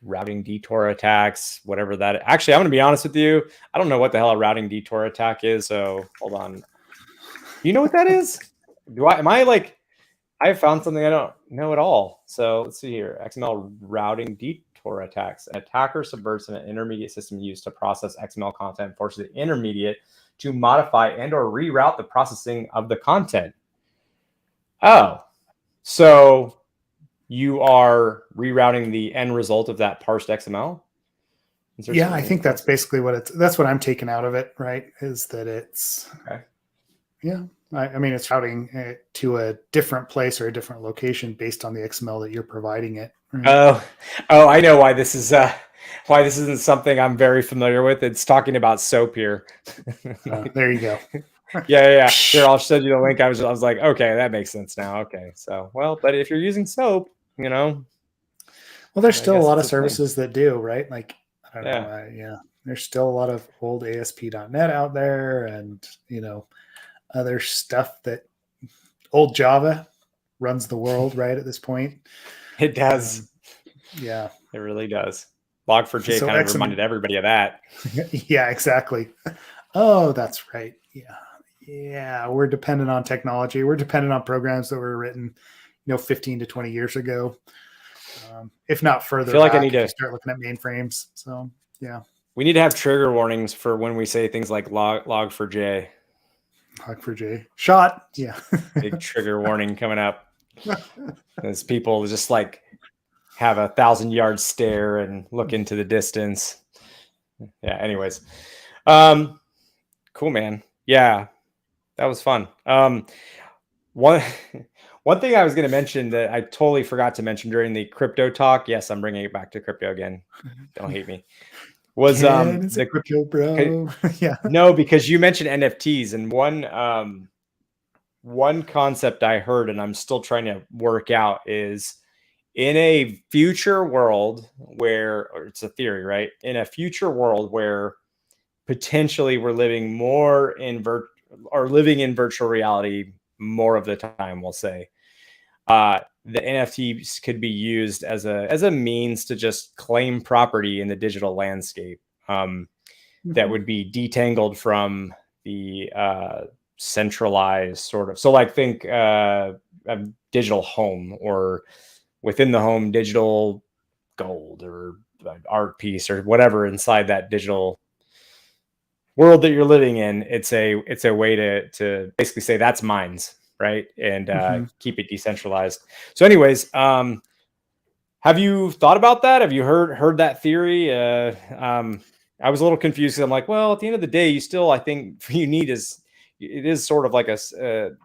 routing detour attacks, whatever that. Actually, I'm going to be honest with you. I don't know what the hell a routing detour attack is. So hold on. You know what that is? I have found something I don't know at all. So let's see here. XML routing for attacks. An attacker subverts an intermediate system used to process XML content and forces the intermediate to modify and or reroute the processing of the content. Oh, so you are rerouting the end result of that parsed XML? Yeah, I think that's basically that's what I'm taking out of it, right? Is that it's, okay. Yeah. I mean, it's routing it to a different place or a different location based on the XML that you're providing it. Right? Oh, I know why this is why this isn't something I'm very familiar with. It's talking about SOAP here. There you go. yeah. Here, I'll show you the link. I was like, okay, that makes sense now. Okay, so but if you're using SOAP, well, there's still a lot of services that do, right? Like, I don't know. There's still a lot of old ASP.NET out there, and other stuff that old Java runs the world right at this point. It does. Yeah, it really does. Log4j kind of reminded everybody of that. Yeah, exactly. Oh, that's right. Yeah. We're dependent on technology. We're dependent on programs that were written, 15 to 20 years ago, if not further. I feel like I need to start looking at mainframes. So yeah, we need to have trigger warnings for when we say things like log4j. Log4j shot. Yeah. Big trigger warning coming up. As people just like have 1,000-yard stare and look into the distance. Yeah. Anyways. Cool, man. Yeah. That was fun. One thing I was going to mention that I totally forgot to mention during the crypto talk. Yes, I'm bringing it back to crypto again. Don't hate me. Was the crypto bro? Yeah. No, because you mentioned NFTs, and one concept I heard, and I'm still trying to work out, is in a future world where, or it's a theory, right? In a future world where potentially we're living more in living in virtual reality more of the time, we'll say, the NFTs could be used as a means to just claim property in the digital landscape that would be detangled from the centralized sort of. So like think a digital home, or within the home digital gold or art piece or whatever inside that digital world that you're living in. It's a way to basically say that's mine's, right? And keep it decentralized. So anyways, have you thought about that? Have you heard that theory? I was a little confused because I'm like, well, at the end of the day, you still, I think you need it is sort of like it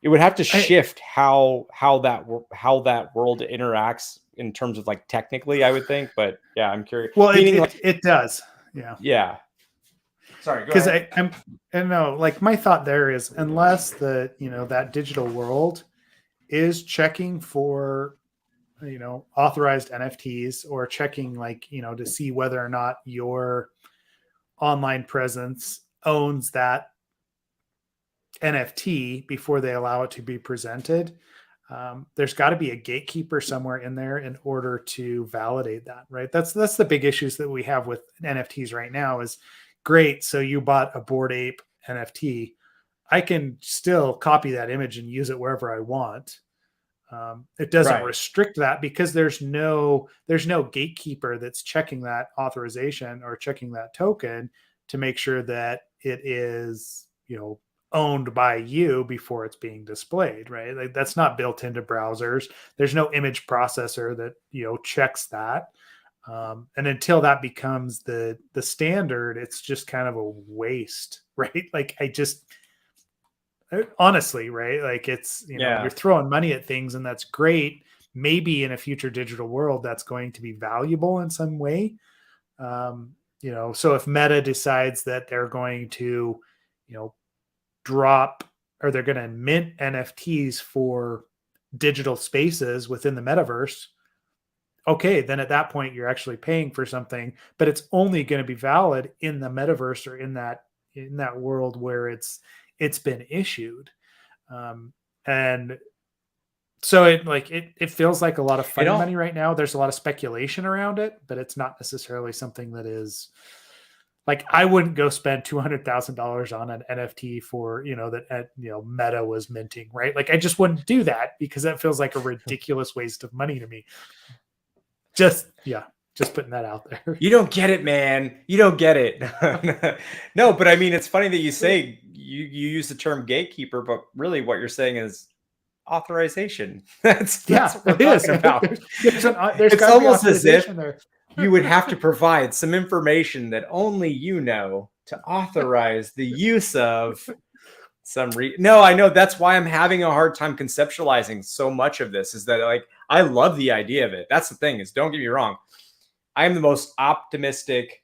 would have to shift how that world interacts in terms of like technically, I would think. But yeah, I'm curious. Well, it does. Yeah. Yeah. Sorry, because I know, like, my thought there is, unless that digital world is checking for authorized NFTs, or checking to see whether or not your online presence owns that NFT before they allow it to be presented, there's got to be a gatekeeper somewhere in there in order to validate that, right? That's the big issues that we have with NFTs right now. Is great. So you bought a Bored Ape NFT. I can still copy that image and use it wherever I want. It doesn't restrict that, because there's no gatekeeper that's checking that authorization or checking that token to make sure that it is, owned by you before it's being displayed, right? Like, that's not built into browsers. There's no image processor that, checks that. And until that becomes the standard, it's just kind of a waste, right? Like, honestly, right? Like, it's, you're throwing money at things, and that's great. Maybe in a future digital world, that's going to be valuable in some way. So if Meta decides that they're going to, drop, or they're going to mint NFTs for digital spaces within the metaverse, okay, then at that point you're actually paying for something, but it's only going to be valid in the metaverse, or in that world where it's been issued. And so it feels like a lot of funny money right now. There's a lot of speculation around it, but it's not necessarily something that is like, I wouldn't go spend $200,000 on an NFT for, that Meta was minting, right? Like, I just wouldn't do that, because that feels like a ridiculous waste of money to me. Just putting that out there. You don't get it, man. You don't get it. No, but I mean, it's funny that you say you use the term gatekeeper, but really what you're saying is authorization. That's what we're talking about. It's almost as if you would have to provide some information that only you know to authorize the use of some no, I know. That's why I'm having a hard time conceptualizing so much of this, is that like, I love the idea of it. That's the thing, is, don't get me wrong, I am the most optimistic,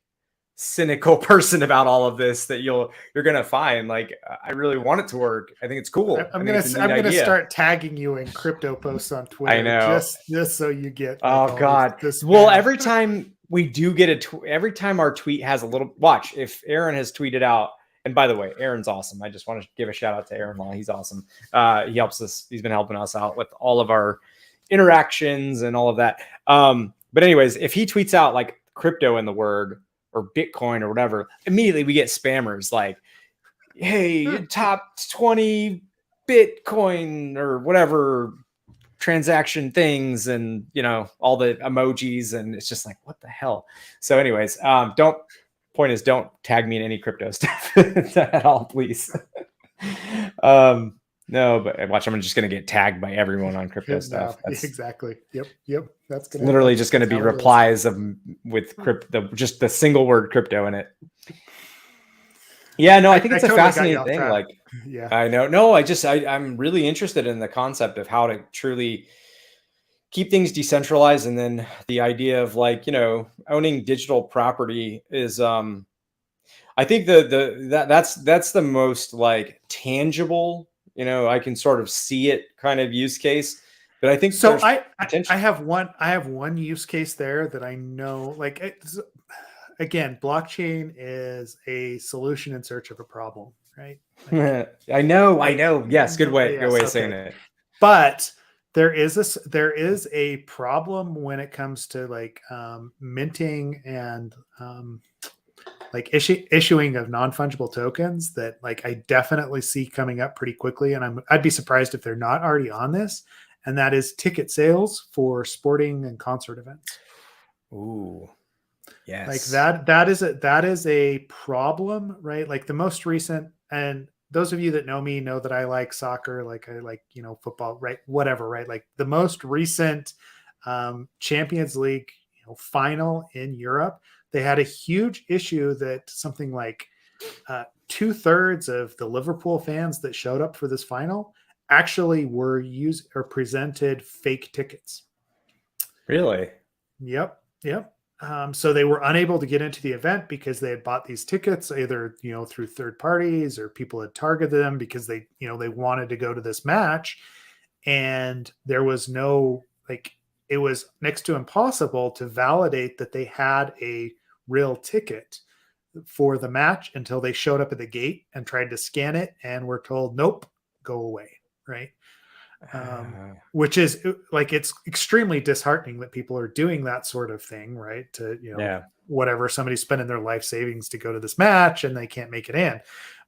cynical person about all of this that you're gonna find. Like, I really want it to work. I think it's cool. I'm gonna start tagging you in crypto posts on Twitter. I know, just so you get. Oh God. Well, every time we do get every time our tweet has a little watch. If Aaron has tweeted out, and by the way, Aaron's awesome. I just want to give a shout out to Aaron Law. He's awesome. He helps us. He's been helping us out with all of our interactions and all of that. But anyways, if he tweets out like crypto in the word or Bitcoin or whatever, immediately we get spammers like, hey, top 20 Bitcoin or whatever transaction things, and all the emojis, and it's just like, what the hell? So anyways, don't tag me in any crypto stuff at all, please. No, but watch, I'm just going to get tagged by everyone on crypto stuff. Exactly. Yep. That's gonna literally just going to be replies with crypto, just the single word crypto in it. Yeah, no, I think it's a fascinating thing. Like, yeah, I know. No, I'm really interested in the concept of how to truly keep things decentralized. And then the idea of like, owning digital property is, I think that's the most like tangible, I can sort of see it kind of use case. But I think so. I have one use case there that I know. Like, again, blockchain is a solution in search of a problem, right? Like, I know. Yes, good way of saying it. But there is a problem when it comes to like minting and like issuing of non-fungible tokens that like I definitely see coming up pretty quickly, and I'd be surprised if they're not already on this, and that is ticket sales for sporting and concert events. Ooh, yes. Like that is a problem, right? Like the most recent, and those of you that know me know that I like soccer, like I like football, right? Whatever, right? Like the most recent Champions League final in Europe, they had a huge issue that something like 2/3 of the Liverpool fans that showed up for this final actually were used or presented fake tickets. Really? Yep. So they were unable to get into the event because they had bought these tickets either through third parties, or people had targeted them because they they wanted to go to this match, and there was no, like, it was next to impossible to validate that they had a real ticket for the match until they showed up at the gate and tried to scan it and were told, nope, go away, right? Which is like, it's extremely disheartening that people are doing that sort of thing, right? To whatever, somebody's spending their life savings to go to this match and they can't make it in.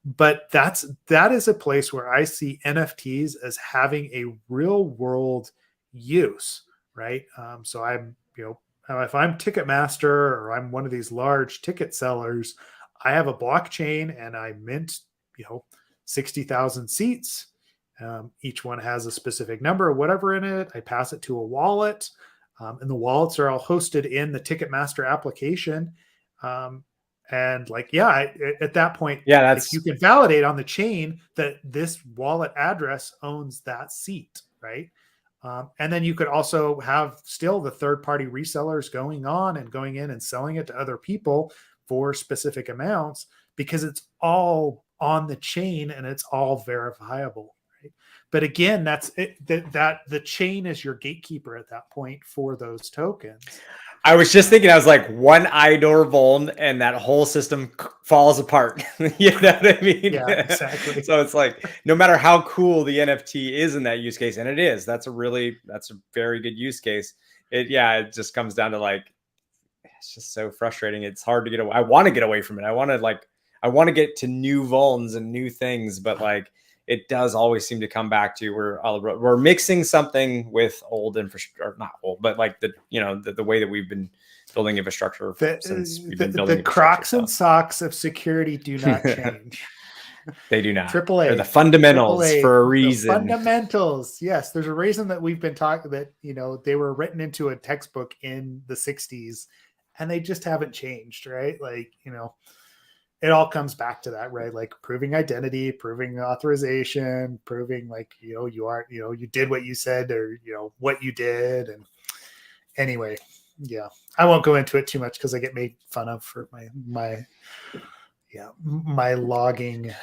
But that is a place where I see NFTs as having a real world use, right? So I'm if I'm Ticketmaster or I'm one of these large ticket sellers, I have a blockchain and I mint 60,000 seats. Each one has a specific number or whatever in it. I pass it to a wallet, and the wallets are all hosted in the Ticketmaster application. And like, at that point, like, you can validate on the chain that this wallet address owns that seat, right? And then you could also have still the third-party resellers going in and selling it to other people for specific amounts, because it's all on the chain and it's all verifiable. But again, that's it, that the chain is your gatekeeper at that point for those tokens. I was just thinking, I was like, one IDOR vuln and that whole system falls apart. You know what I mean? Yeah, exactly. So it's like, no matter how cool the NFT is in that use case, and it is, that's a very good use case. It just comes down to like, it's just so frustrating. It's hard to get away. I want to get away from it. I want to get to new vulns and new things, but like, it does always seem to come back to we're mixing something with old infrastructure, or not old, but like the way that we've been building infrastructure since we've been building the Crocs and socks of security do not change. They do not. AAA. They're the fundamentals AAA, for a reason. Fundamentals. Yes, there's a reason that we've been talking that, they were written into a textbook in the 60s and they just haven't changed, right? Like, it all comes back to that, right? Like proving identity, proving authorization, proving like, you did what you said, or, what you did. And anyway, yeah, I won't go into it too much because I get made fun of for my logging.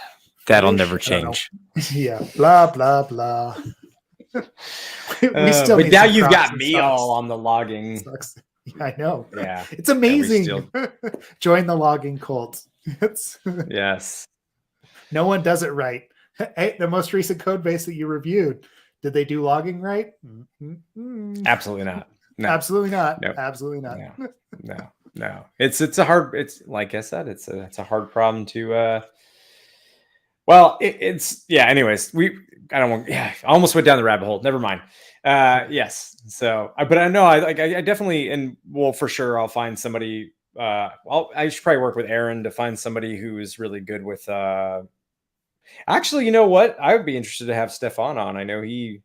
That'll never change. Yeah. Blah, blah, blah. we still but now you've Crocs got me all on the logging. Yeah, I know. Yeah. It's amazing. Join the logging cult. Yes. No one does it right. Hey, the most recent code base that you reviewed, did they do logging right? Mm-hmm. Absolutely not. No. Absolutely not. Nope. Absolutely not. No. It's like I said, it's a hard problem to anyways, I almost went down the rabbit hole. Never mind. Yes. So, but I know I definitely, and well, for sure I'll find somebody. I should probably work with Aaron to find somebody who is really good with. Actually, you know what? I would be interested to have Stefan on. I know he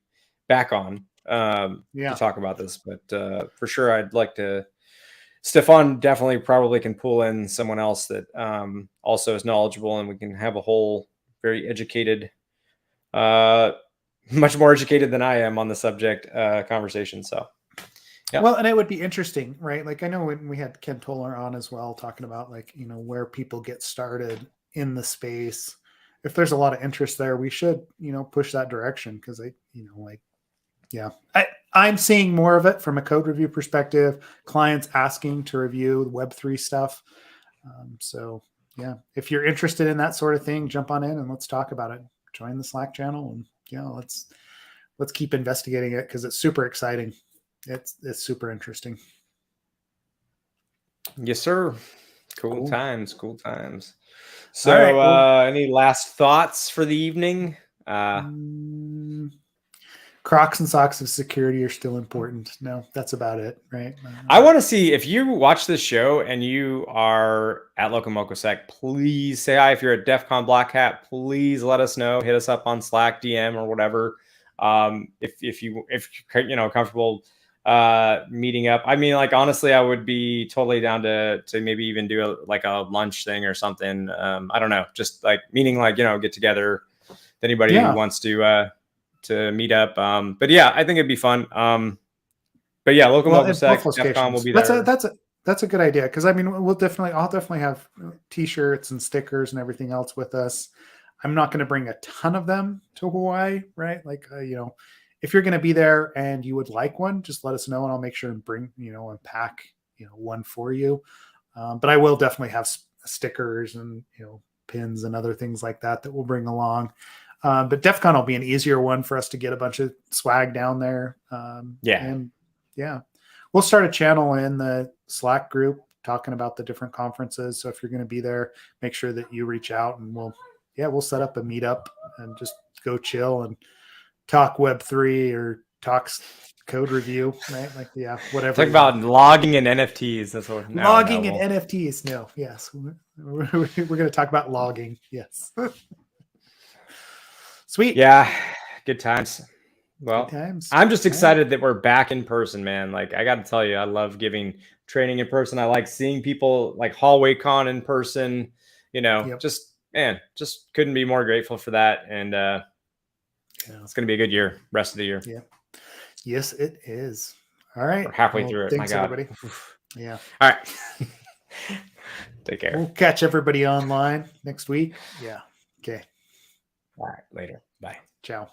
back on to talk about this, but for sure I'd like to. Stefan definitely probably can pull in someone else that also is knowledgeable, and we can have a whole very educated, much more educated than I am on the subject conversation. So. Yeah. Well, and it would be interesting, right? Like I know when we had Ken Toller on as well, talking about like, where people get started in the space. If there's a lot of interest there, we should, push that direction. Cause I'm seeing more of it from a code review perspective, clients asking to review Web3 stuff. So yeah, if you're interested in that sort of thing, jump on in and let's talk about it. Join the Slack channel and let's keep investigating it. Cause it's super exciting. It's super interesting. Yes, sir. Cool times. So, right, well, any last thoughts for the evening? Crocs and socks of security are still important. No, that's about it, right? I want to see if you watch this show and you are at LocomocoSec, please say hi. If you're at Defcon Black Hat, please let us know. Hit us up on Slack, DM, or whatever. If you're comfortable meeting up. I mean, like, honestly, I would be totally down to maybe even do a lunch thing or something. I don't know, just like meaning like, get together with anybody who wants to meet up. But yeah, I think it'd be fun. But yeah, LocomocoSec, Defcon will be there. That's a good idea. Cause I mean, I'll definitely have t-shirts and stickers and everything else with us. I'm not going to bring a ton of them to Hawaii, right? Like, if you're going to be there and you would like one, just let us know and I'll make sure and bring, and pack, one for you. But I will definitely have stickers and, pins and other things like that we'll bring along. But Defcon will be an easier one for us to get a bunch of swag down there. We'll start a channel in the Slack group talking about the different conferences. So if you're going to be there, make sure that you reach out and we'll set up a meetup and just go chill and talk Web3 or talk code review, right? Like, whatever. Talk about logging and NFTs. That's what. And NFTs. No, yes, we're going to talk about logging. Yes. Sweet. Yeah, good times. Well, I'm just excited that we're back in person, man. Like, I got to tell you, I love giving training in person. I like seeing people like hallway con in person. Just couldn't be more grateful for that. And it's going to be a good year, rest of the year. Yeah. Yes, it is. All right. We're halfway through it. Thanks, my God. Everybody. Yeah. All right. Take care. We'll catch everybody online next week. Yeah. Okay. All right. Later. Bye. Ciao.